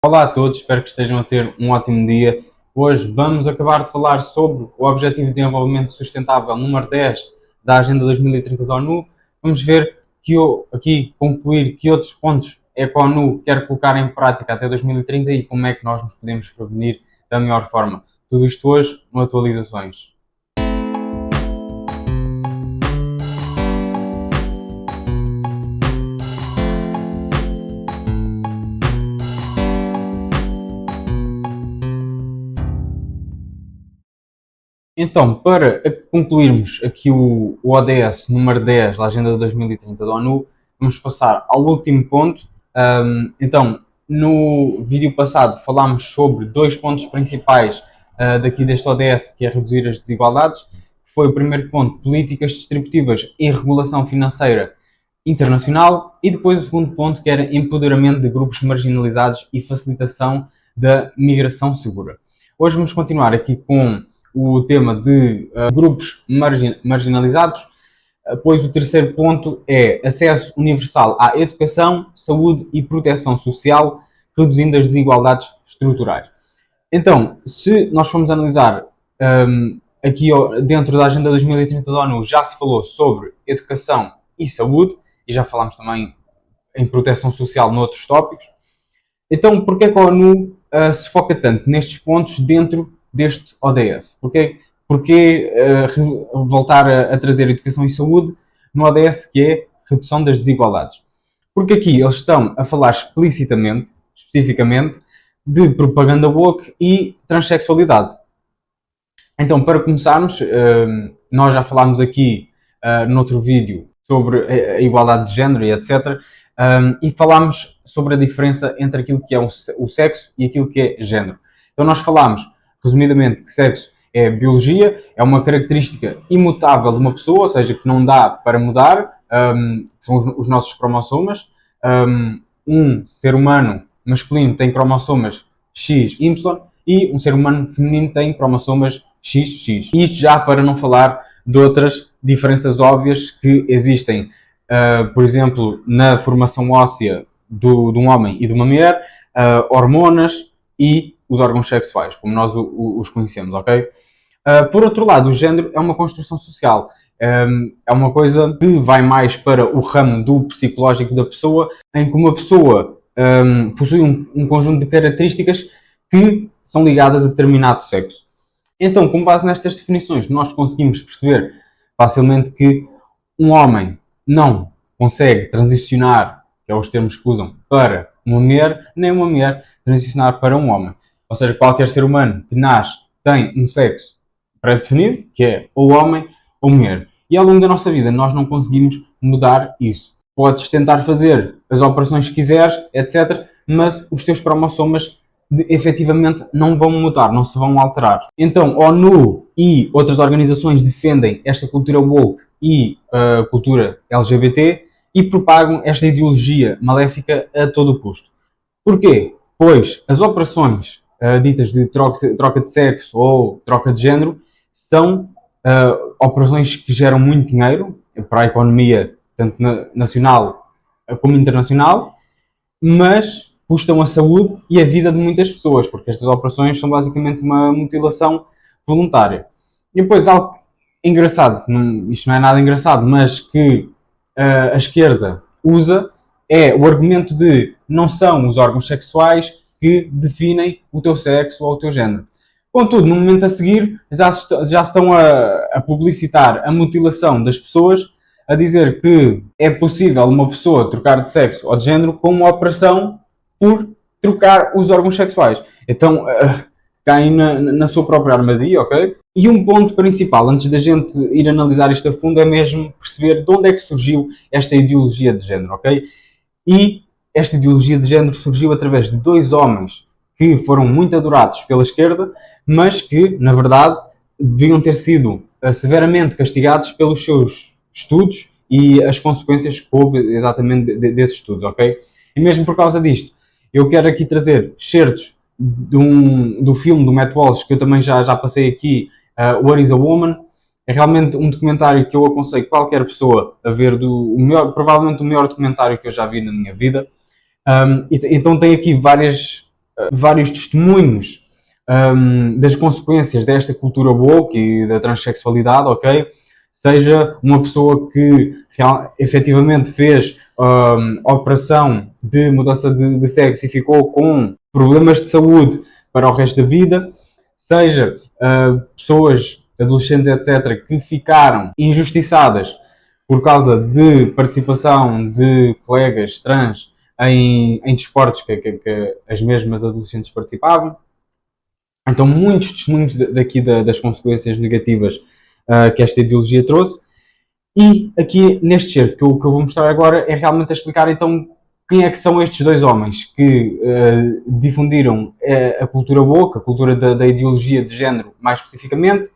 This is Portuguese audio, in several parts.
Olá a todos, espero que estejam a ter um ótimo dia. Hoje vamos acabar de falar sobre o Objetivo de Desenvolvimento Sustentável número 10 da Agenda 2030 da ONU. Vamos ver concluir que outros pontos é que a ONU quer colocar em prática até 2030 e como é que nós nos podemos prevenir da melhor forma. Tudo isto hoje no Atualizações. Então, para concluirmos aqui o ODS número 10 da Agenda 2030 da ONU, vamos passar ao último ponto. Então, no vídeo passado falámos sobre dois pontos principais daqui deste ODS, que é reduzir as desigualdades. Foi o primeiro ponto, políticas distributivas e regulação financeira internacional. E depois o segundo ponto, que era empoderamento de grupos marginalizados e facilitação da migração segura. Hoje vamos continuar aqui com o tema de grupos marginalizados, pois o terceiro ponto é acesso universal à educação, saúde e proteção social, reduzindo as desigualdades estruturais. Então, se nós formos analisar aqui dentro da Agenda 2030 da ONU, já se falou sobre educação e saúde, e já falámos também em proteção social noutros tópicos. Então, porquê que a ONU se foca tanto nestes pontos dentro deste ODS? Porque voltar a trazer educação e saúde no ODS, que é redução das desigualdades? Porque aqui eles estão a falar especificamente, de propaganda woke e transexualidade. Então, para começarmos, nós já falámos aqui noutro vídeo sobre a igualdade de género e etc. E falámos sobre a diferença entre aquilo que é o sexo e aquilo que é género. Então nós falámos, resumidamente, que sexo é biologia, é uma característica imutável de uma pessoa, ou seja, que não dá para mudar, que são os nossos cromossomas. Um ser humano masculino tem cromossomas XY e um ser humano feminino tem cromossomas XX. Isto já para não falar de outras diferenças óbvias que existem, por exemplo, na formação óssea de um homem e de uma mulher, hormonas e os órgãos sexuais, como nós os conhecemos, ok? Por outro lado, o género é uma construção social. É uma coisa que vai mais para o ramo do psicológico da pessoa, em que uma pessoa possui um conjunto de características que são ligadas a determinado sexo. Então, com base nestas definições, nós conseguimos perceber facilmente que um homem não consegue transicionar, que é os termos que usam, para uma mulher, nem uma mulher transicionar para um homem. Ou seja, qualquer ser humano que nasce tem um sexo pré-definido, que é ou homem ou mulher. E ao longo da nossa vida nós não conseguimos mudar isso. Podes tentar fazer as operações que quiseres, etc., mas os teus cromossomas efetivamente não vão mudar, não se vão alterar. Então, a ONU e outras organizações defendem esta cultura woke e a cultura LGBT e propagam esta ideologia maléfica a todo o custo. Porquê? Pois as operações ditas de troca de sexo ou troca de género são operações que geram muito dinheiro para a economia, tanto nacional como internacional, mas custam a saúde e a vida de muitas pessoas, porque estas operações são basicamente uma mutilação voluntária. E depois algo engraçado, isto não é nada engraçado, mas que a esquerda usa, é o argumento de não são os órgãos sexuais que definem o teu sexo ou o teu género. Contudo, no momento a seguir, já estão a publicitar a mutilação das pessoas, a dizer que é possível uma pessoa trocar de sexo ou de género com uma operação por trocar os órgãos sexuais. Então, caem na sua própria armadilha, ok? E um ponto principal, antes da gente ir analisar isto a fundo, é mesmo perceber de onde é que surgiu esta ideologia de género, ok? E esta ideologia de género surgiu através de dois homens que foram muito adorados pela esquerda, mas que, na verdade, deviam ter sido severamente castigados pelos seus estudos e as consequências que houve exatamente desses estudos, ok? E mesmo por causa disto, eu quero aqui trazer excertos do filme do Matt Walsh, que eu também já passei aqui, What is a Woman? É realmente um documentário que eu aconselho qualquer pessoa a ver, provavelmente o melhor documentário que eu já vi na minha vida. Então tem aqui várias vários testemunhos das consequências desta cultura woke e da transexualidade, ok? Seja uma pessoa que efetivamente fez operação de mudança de sexo e ficou com problemas de saúde para o resto da vida, seja pessoas, adolescentes, etc., que ficaram injustiçadas por causa de participação de colegas trans em desportos que as mesmas adolescentes participavam. Então, muitos testemunhos daqui das consequências negativas que esta ideologia trouxe. E aqui, neste certo que eu vou mostrar agora, é realmente a explicar, então, quem é que são estes dois homens que difundiram a cultura woke, a cultura da ideologia de género, mais especificamente,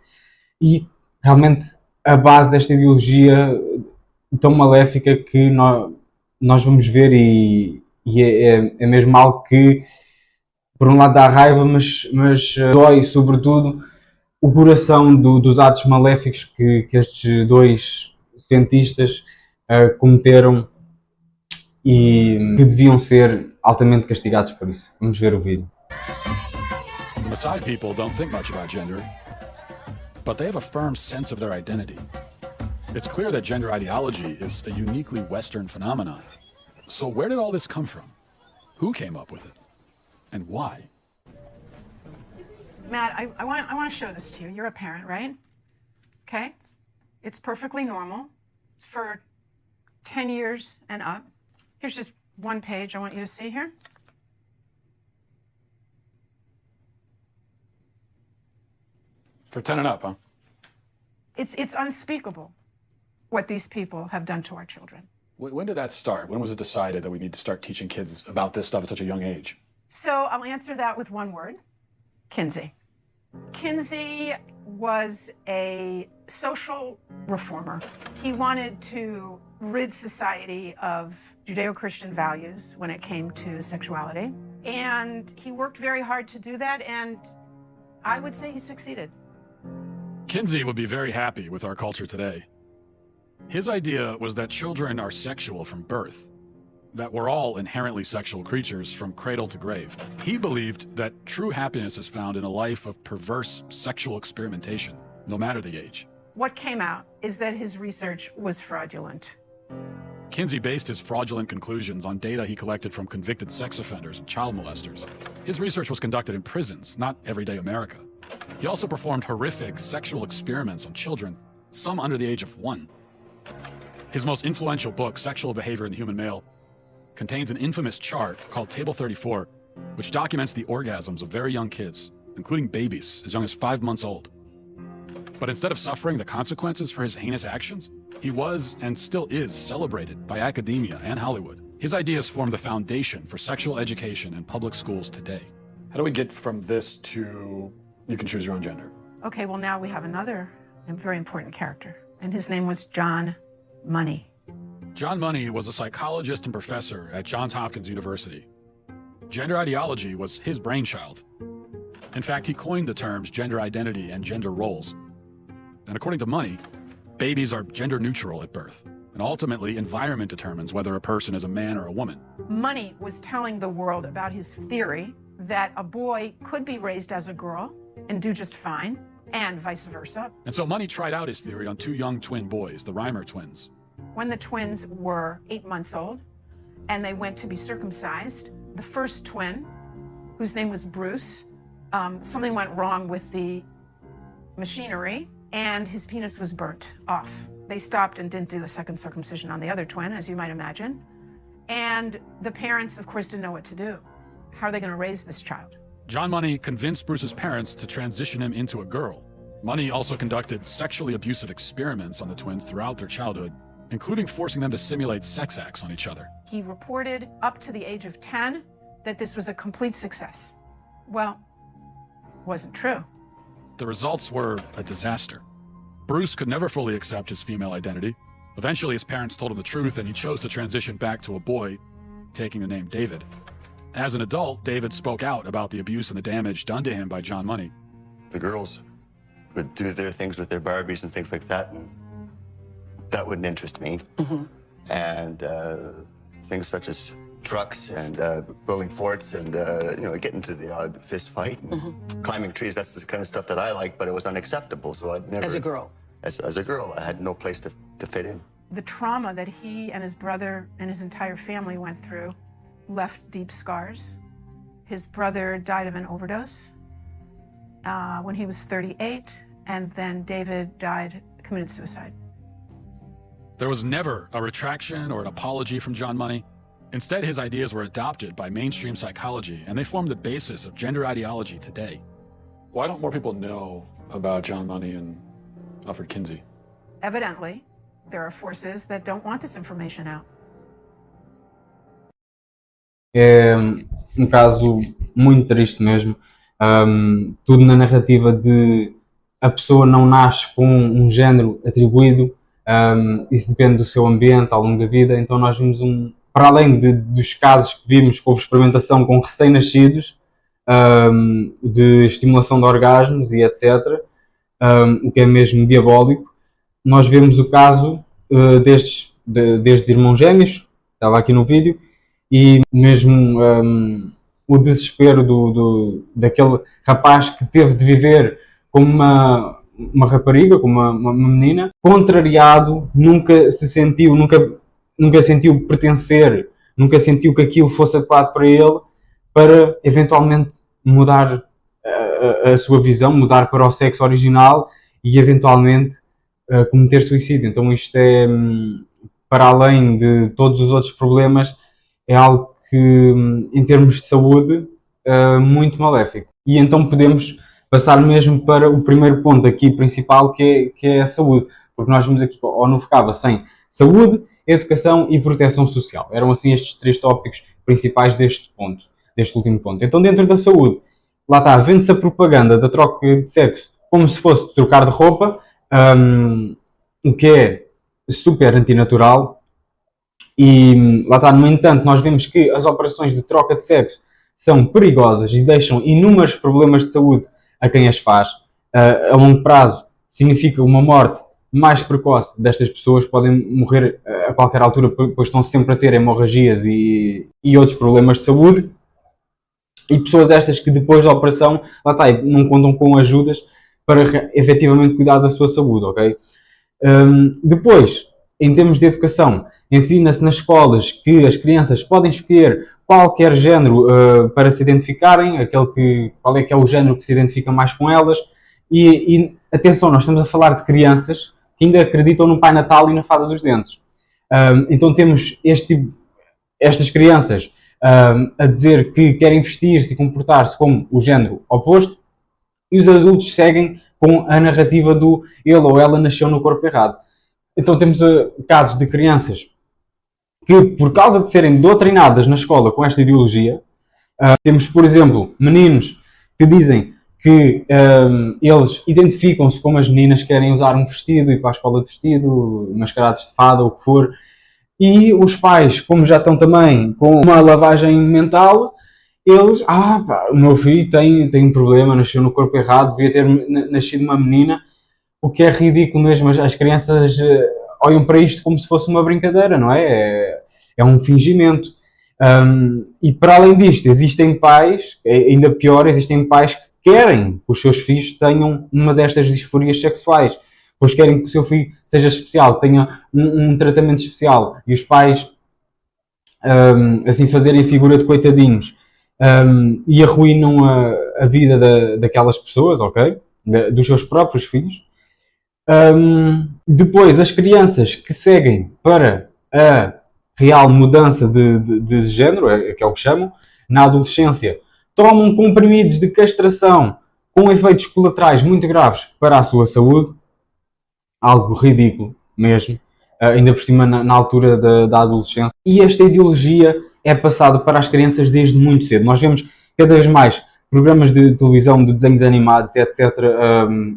e realmente a base desta ideologia tão maléfica que nós vamos ver e é mesmo algo que, por um lado, dá raiva, mas dói, sobretudo, o coração dos atos maléficos que estes dois cientistas cometeram e que deviam ser altamente castigados por isso. Vamos ver o vídeo. The Maasai people don't think much about gender, but they have a firm sense of their identity. It's clear that gender ideology is a uniquely Western phenomenon. So where did all this come from? Who came up with it? And why? Matt, I want to show this to you. You're a parent, right? Okay? It's perfectly normal for 10 years and up. Here's just one page I want you to see here. For 10 and up, huh? It's unspeakable what these people have done to our children. When did that start? When was it decided that we need to start teaching kids about this stuff at such a young age? So I'll answer that with one word: Kinsey. Kinsey was a social reformer. He wanted to rid society of Judeo-Christian values when it came to sexuality. And he worked very hard to do that, and I would say he succeeded. Kinsey would be very happy with our culture today. His idea was that children are sexual from birth, that we're all inherently sexual creatures from cradle to grave. He believed that true happiness is found in a life of perverse sexual experimentation, no matter the age. What came out is that his research was fraudulent. Kinsey based his fraudulent conclusions on data he collected from convicted sex offenders and child molesters. His research was conducted in prisons, not everyday America. He also performed horrific sexual experiments on children, some under the age of 1. His most influential book, Sexual Behavior in the Human Male, contains an infamous chart called Table 34, which documents the orgasms of very young kids, including babies as young as 5 months old. But instead of suffering the consequences for his heinous actions, he was and still is celebrated by academia and Hollywood. His ideas form the foundation for sexual education in public schools today. How do we get from this to you can choose your own gender? Okay, well, now we have another very important character, and his name was John Money. John Money was a psychologist and professor at Johns Hopkins University. Gender ideology was his brainchild. In fact, he coined the terms gender identity and gender roles. And according to Money, babies are gender neutral at birth, and ultimately environment determines whether a person is a man or a woman. Money was telling the world about his theory that a boy could be raised as a girl and do just fine, and vice versa. And so Money tried out his theory on 2 young twin boys, the Reimer twins. When the twins were 8 months old and they went to be circumcised, the first twin, whose name was Bruce, something went wrong with the machinery and his penis was burnt off. They stopped and didn't do a second circumcision on the other twin, as you might imagine. And the parents, of course, didn't know what to do. How are they going to raise this child? John Money convinced Bruce's parents to transition him into a girl. Money also conducted sexually abusive experiments on the twins throughout their childhood, including forcing them to simulate sex acts on each other. He reported up to the age of 10 that this was a complete success. Well, wasn't true. The results were a disaster. Bruce could never fully accept his female identity. Eventually, his parents told him the truth, and he chose to transition back to a boy, taking the name David. As an adult, David spoke out about the abuse and the damage done to him by John Money. The girls would do their things with their Barbies and things like that, and that wouldn't interest me. And things such as trucks and building forts and getting to the odd fist fight and climbing trees. That's the kind of stuff that I like, but it was unacceptable. So I'd never. As a girl. As a girl, I had no place to fit in. The trauma that he and his brother and his entire family went through left deep scars. His brother died of an overdose when he was 38, and then David committed suicide. There was never a retraction or an apology from John Money. Instead, his ideas were adopted by mainstream psychology, and they form the basis of gender ideology today. Why don't more people know about John Money and Alfred Kinsey? Evidently, there are forces that don't want this information out. É um caso muito triste mesmo. Tudo na narrativa de a pessoa não nasce com um género atribuído, isso depende do seu ambiente ao longo da vida. Então nós vimos para além dos casos que vimos com experimentação com recém-nascidos, de estimulação de orgasmos e etc., o que é mesmo diabólico, nós vemos o caso destes irmãos gêmeos, estava aqui no vídeo, e mesmo o desespero daquele rapaz que teve de viver como uma rapariga, como uma menina, contrariado, nunca sentiu pertencer, nunca sentiu que aquilo fosse adequado para ele, para eventualmente mudar a sua visão, mudar para o sexo original e eventualmente cometer suicídio. Então isto é, para além de todos os outros problemas, é algo que, em termos de saúde, muito maléfico. E então podemos passar mesmo para o primeiro ponto aqui principal, que é a saúde. Porque nós vimos aqui, ou não ficava sem saúde, educação e proteção social. Eram assim estes três tópicos principais deste último ponto. Então dentro da saúde, lá está, vende-se a propaganda da troca de sexo como se fosse trocar de roupa, o que é super antinatural. E lá está, no entanto, nós vemos que as operações de troca de sexo são perigosas e deixam inúmeros problemas de saúde a quem as faz. A longo prazo significa uma morte mais precoce destas pessoas, podem morrer a qualquer altura, pois estão sempre a ter hemorragias e outros problemas de saúde. E pessoas estas que depois da operação, lá está, não contam com ajudas para efetivamente cuidar da sua saúde, ok? Depois, em termos de educação, ensina-se nas escolas que as crianças podem escolher qualquer género para se identificarem, qual é que é o género que se identifica mais com elas. E atenção, nós estamos a falar de crianças que ainda acreditam no Pai Natal e na Fada dos Dentes. Então temos estas crianças a dizer que querem vestir-se e comportar-se como o género oposto, e os adultos seguem com a narrativa do ele ou ela nasceu no corpo errado. Então temos casos de crianças que, por causa de serem doutrinadas na escola com esta ideologia, temos, por exemplo, meninos que dizem que eles identificam-se como as meninas que querem usar um vestido, ir para a escola de vestido, mascarados de fada, ou o que for. E os pais, como já estão também com uma lavagem mental, eles, o meu filho tem um problema, nasceu no corpo errado, devia ter nascido uma menina, o que é ridículo mesmo. As crianças olham para isto como se fosse uma brincadeira, não é? É um fingimento. E para além disto, existem pais, ainda pior, existem pais que querem que os seus filhos tenham uma destas disforias sexuais, pois querem que o seu filho seja especial, tenha um tratamento especial, e os pais assim fazerem figura de coitadinhos e arruinam a vida daquelas pessoas, ok? Dos seus próprios filhos. Depois, as crianças que seguem para a real mudança de género, que é o que chamam, na adolescência, tomam comprimidos de castração com efeitos colaterais muito graves para a sua saúde. Algo ridículo mesmo, ainda por cima na altura da adolescência. E esta ideologia é passada para as crianças desde muito cedo. Nós vemos cada vez mais programas de televisão, de desenhos animados, etc.,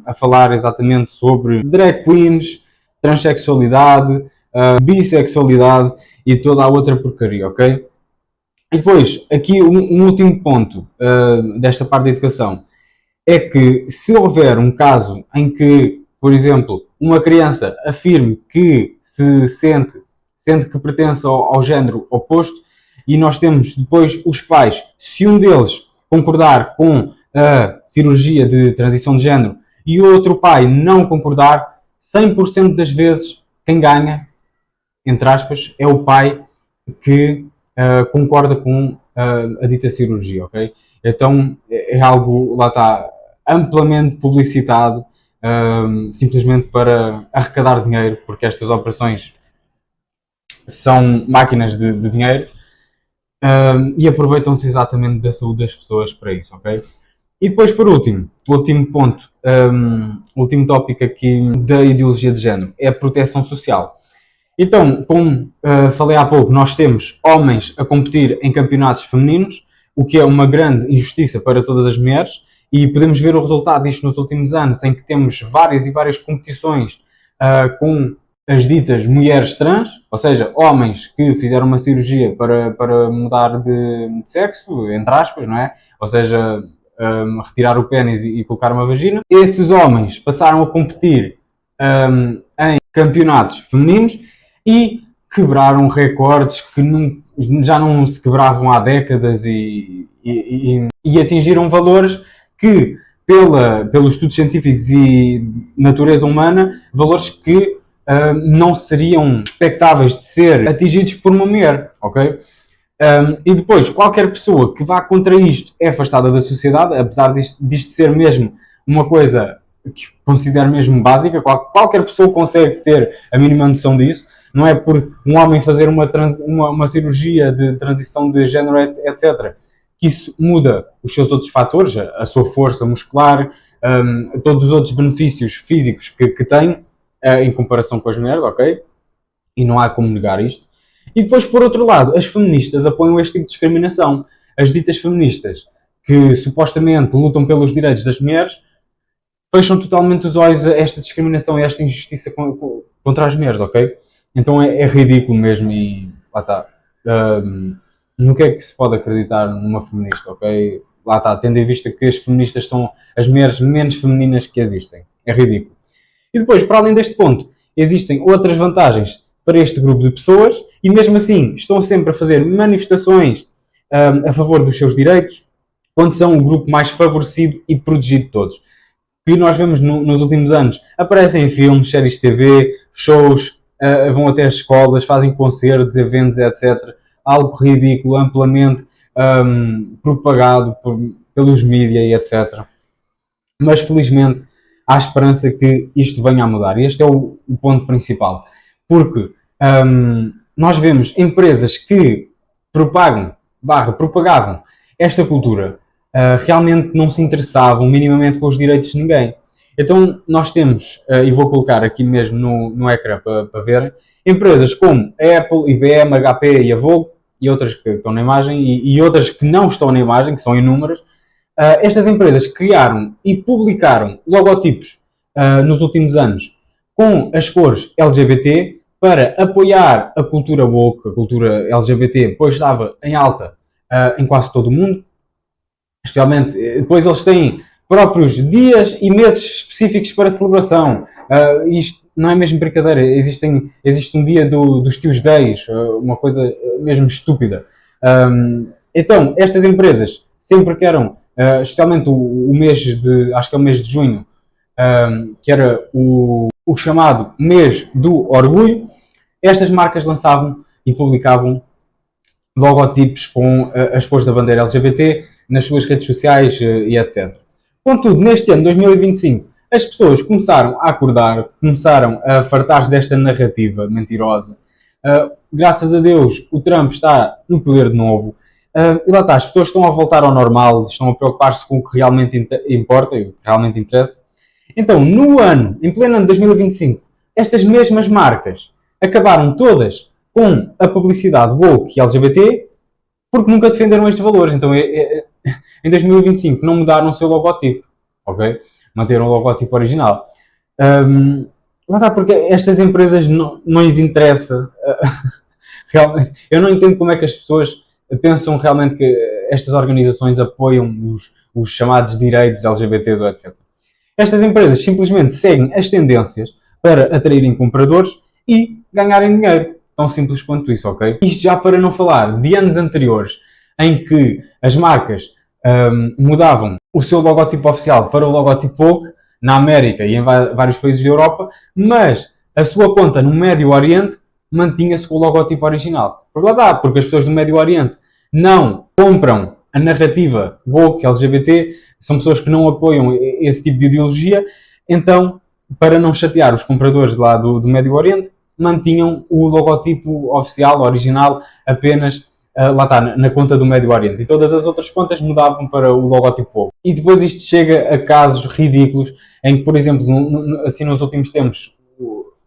a falar exatamente sobre drag queens, transexualidade, bissexualidade e toda a outra porcaria, ok? E depois, aqui um último ponto desta parte da educação é que se houver um caso em que, por exemplo, uma criança afirme que se sente que pertence ao género oposto, e nós temos depois os pais, se um deles concordar com a cirurgia de transição de género e o outro pai não concordar, 100% das vezes quem ganha, entre aspas, é o pai que concorda com a dita cirurgia, ok? Então é algo, lá está, amplamente publicitado, simplesmente para arrecadar dinheiro, porque estas operações são máquinas de dinheiro, e aproveitam-se exatamente da saúde das pessoas para isso, ok? E depois, por último, o último ponto, o último tópico aqui da ideologia de género é a proteção social. Então, como falei há pouco, nós temos homens a competir em campeonatos femininos, o que é uma grande injustiça para todas as mulheres, e podemos ver o resultado disto nos últimos anos, em que temos várias e várias competições com as ditas mulheres trans, ou seja, homens que fizeram uma cirurgia para mudar de sexo, entre aspas, não é? Ou seja, retirar o pénis e colocar uma vagina. Esses homens passaram a competir em campeonatos femininos e quebraram recordes que já não se quebravam há décadas e atingiram valores que, pelos estudos científicos e natureza humana, valores que não seriam expectáveis de ser atingidos por uma mulher, ok? E depois, qualquer pessoa que vá contra isto é afastada da sociedade, apesar disto ser mesmo uma coisa que considero mesmo básica. Qualquer pessoa consegue ter a mínima noção disso. Não é por um homem fazer uma cirurgia de transição de género, etc., que isso muda os seus outros fatores, a sua força muscular, todos os outros benefícios físicos que tem em comparação com as mulheres, ok? E não há como negar isto. E depois, por outro lado, as feministas apoiam este tipo de discriminação. As ditas feministas, que supostamente lutam pelos direitos das mulheres, fecham totalmente os olhos a esta discriminação e a esta injustiça contra as mulheres, ok? Então é ridículo mesmo e lá está. No que é que se pode acreditar numa feminista, ok? Lá está, tendo em vista que as feministas são as mulheres menos femininas que existem. É ridículo. E depois, para além deste ponto, existem outras vantagens para este grupo de pessoas e mesmo assim estão sempre a fazer manifestações a favor dos seus direitos, quando são o grupo mais favorecido e protegido de todos. Que nós vemos nos últimos anos, aparecem em filmes, séries de TV, shows, vão até as escolas, fazem concertos, eventos, etc. Algo ridículo, amplamente propagado pelos mídias e etc. Mas felizmente há esperança que isto venha a mudar. E este é o ponto principal. Porque nós vemos empresas que propagavam esta cultura, realmente não se interessavam minimamente com os direitos de ninguém. Então nós temos, e vou colocar aqui mesmo no ecrã para ver, empresas como a Apple, IBM, HP e a Volvo, e outras que estão na imagem, e outras que não estão na imagem, que são inúmeras. Estas empresas criaram e publicaram logotipos nos últimos anos com as cores LGBT para apoiar a cultura woke, a cultura LGBT, pois estava em alta em quase todo o mundo. Especialmente, depois eles têm próprios dias e meses específicos para celebração. Isto não é mesmo brincadeira. Existe um dia dos tios gays, uma coisa mesmo estúpida. Então, estas empresas sempre queiram, especialmente o mês acho que é o mês de junho, que era o chamado mês do orgulho, estas marcas lançavam e publicavam logotipos com as cores da bandeira LGBT nas suas redes sociais e etc. Contudo, neste ano, 2025, as pessoas começaram a acordar, começaram a fartar-se desta narrativa mentirosa. Graças a Deus, o Trump está no poder de novo. E lá está, as pessoas estão a voltar ao normal, estão a preocupar-se com o que realmente importa e o que realmente interessa. Então, em pleno ano de 2025, estas mesmas marcas acabaram todas com a publicidade woke e LGBT porque nunca defenderam estes valores. Então, em 2025 não mudaram o seu logotipo, ok? Manteram o logotipo original. Lá está, porque estas empresas não lhes interessa. Realmente, eu não entendo como é que as pessoas pensam realmente que estas organizações apoiam os chamados direitos LGBTs ou etc. Estas empresas simplesmente seguem as tendências para atraírem compradores e ganharem dinheiro. tão simples quanto isso, ok? Isto já para não falar de anos anteriores, em que as marcas mudavam o seu logotipo oficial para o logotipo woke, na América e em vários países da Europa, mas a sua conta no Médio Oriente mantinha-se com o logotipo original. Porque lá dá, porque as pessoas do Médio Oriente não compram a narrativa woke, LGBT, são pessoas que não apoiam esse tipo de ideologia, então, para não chatear os compradores de lá do Médio Oriente, mantinham o logotipo oficial, original, apenas lá está, na conta do Médio Oriente. E todas as outras contas mudavam para o logotipo woke. E depois isto chega a casos ridículos, em que, por exemplo, assim nos últimos tempos,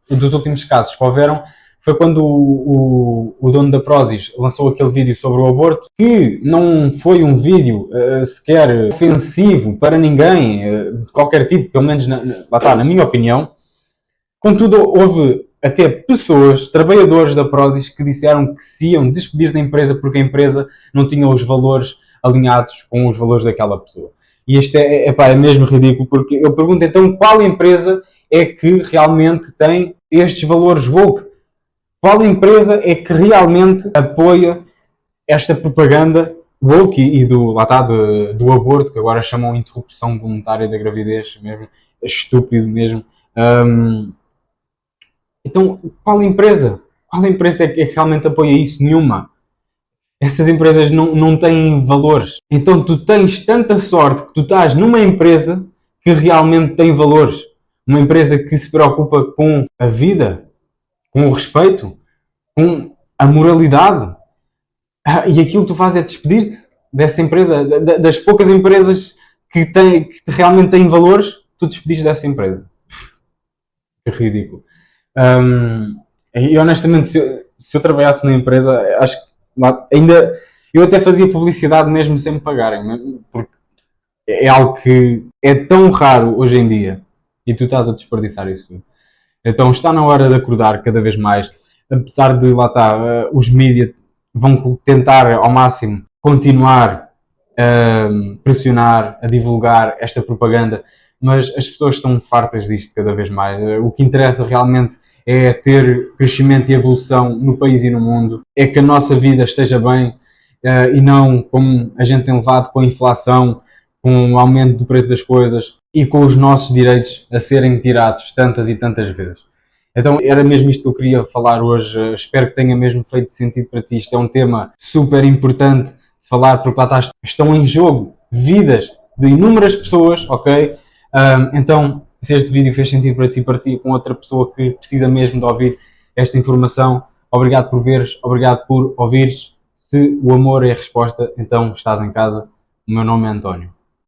dos últimos casos que houveram, foi quando o dono da Prozis lançou aquele vídeo sobre o aborto, que não foi um vídeo sequer ofensivo para ninguém, de qualquer tipo, pelo menos lá está, na minha opinião. Contudo, houve até pessoas, trabalhadores da Prozis, que disseram que se iam despedir da empresa porque a empresa não tinha os valores alinhados com os valores daquela pessoa. E isto é mesmo ridículo, porque eu pergunto então qual empresa é que realmente tem estes valores woke? Qual empresa é que realmente apoia esta propaganda woke e do aborto, que agora chamam interrupção voluntária da gravidez, mesmo, é estúpido mesmo. Então, qual empresa? Qual empresa é que realmente apoia isso? Nenhuma. Essas empresas não têm valores. Então tu tens tanta sorte que tu estás numa empresa que realmente tem valores. Uma empresa que se preocupa com a vida, com o respeito, com a moralidade. E aquilo que tu fazes é despedir-te dessa empresa, das poucas empresas que realmente têm valores, tu despedires dessa empresa. Que ridículo. E honestamente, se eu trabalhasse na empresa, acho que eu até fazia publicidade mesmo sem me pagarem, porque é algo que é tão raro hoje em dia e tu estás a desperdiçar isso. Então está na hora de acordar cada vez mais, apesar de lá está, os mídias vão tentar ao máximo continuar a pressionar, a divulgar esta propaganda, mas as pessoas estão fartas disto cada vez mais. O que interessa realmente é ter crescimento e evolução no país e no mundo, é que a nossa vida esteja bem e não como a gente tem levado com a inflação, com o aumento do preço das coisas e com os nossos direitos a serem tirados tantas e tantas vezes. Então era mesmo isto que eu queria falar hoje. Espero que tenha mesmo feito sentido para ti. Isto é um tema super importante de falar, porque lá estão em jogo vidas de inúmeras pessoas, ok? Então, se este vídeo fez sentido para ti, partilha com outra pessoa que precisa mesmo de ouvir esta informação. Obrigado por veres, obrigado por ouvires. Se o amor é a resposta, então estás em casa. O meu nome é António.